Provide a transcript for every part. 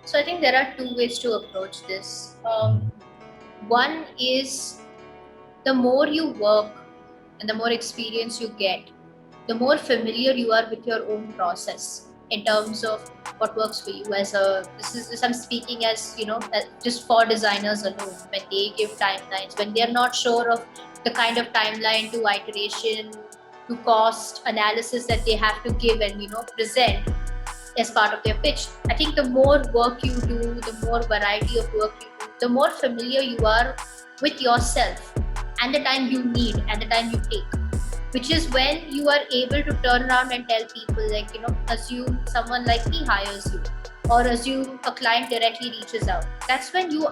So I think there are two ways to approach this. One is the more you work and the more experience you get, the more familiar you are with your own process in terms of what works for you. This I'm speaking as just for designers alone. When they give timelines, when they're not sure of the kind of timeline to iteration to cost analysis that they have to give and present as part of their pitch. I think the more work you do, the more variety of work you do, the more familiar you are with yourself and the time you need and the time you take, which is when you are able to turn around and tell people, like, assume someone like me hires you, or assume a client directly reaches out. That's when you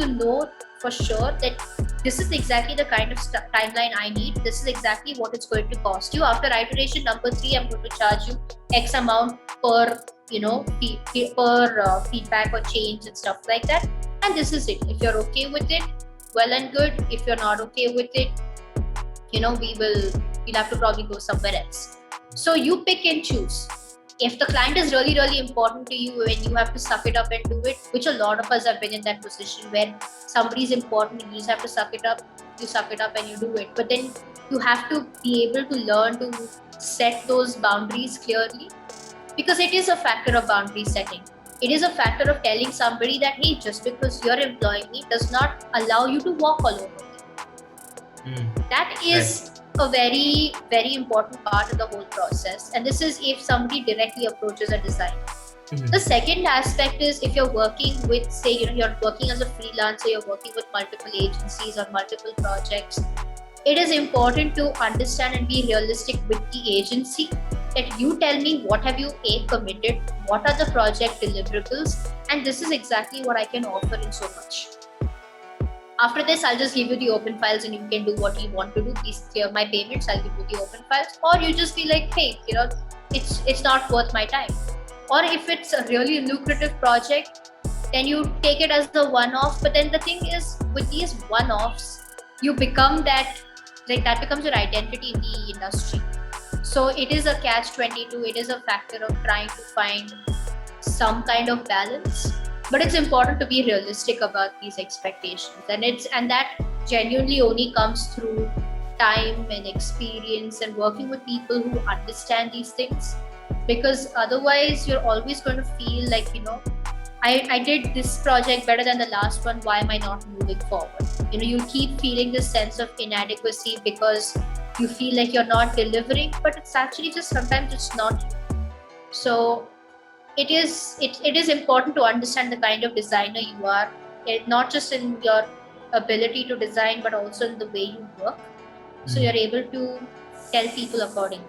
know for sure that this is exactly the kind of timeline I need. This is exactly what it's going to cost you. After iteration number 3, I'm going to charge you X amount per feedback or change and stuff like that. And this is it. If you're okay with it, well and good. If you're not okay with it, we'll have to probably go somewhere else. So you pick and choose. If the client is really, really important to you and you have to suck it up and do it, which a lot of us have been in that position where somebody's important and you just have to suck it up and you do it. But then you have to be able to learn to set those boundaries clearly, because it is a factor of boundary setting. It is a factor of telling somebody that, hey, just because you're employing me does not allow you to walk all over me. That is a very, very important part of the whole process. And this is if somebody directly approaches a design. The second aspect is if you're working with, say, you're working as a freelancer, you're working with multiple agencies on multiple projects. It is important to understand and be realistic with the agency, that you tell me what have you committed, what are the project deliverables, and this is exactly what I can offer in so much. After this, I'll just give you the open files and you can do what you want to do. Please clear my payments. I'll give you the open files. Or you just be like, hey, it's not worth my time. Or if it's a really lucrative project, then you take it as a one-off. But then the thing is, with these one-offs, you become that becomes your identity in the industry. So it is a catch-22. It is a factor of trying to find some kind of balance. But it's important to be realistic about these expectations, and that genuinely only comes through time and experience and working with people who understand these things. Because otherwise, you're always going to feel like, I did this project better than the last one. Why am I not moving forward? You'll keep feeling this sense of inadequacy because you feel like you're not delivering, but it's actually just sometimes it's not. So it is important to understand the kind of designer you are, not just in your ability to design, but also in the way you work. So you're able to tell people accordingly.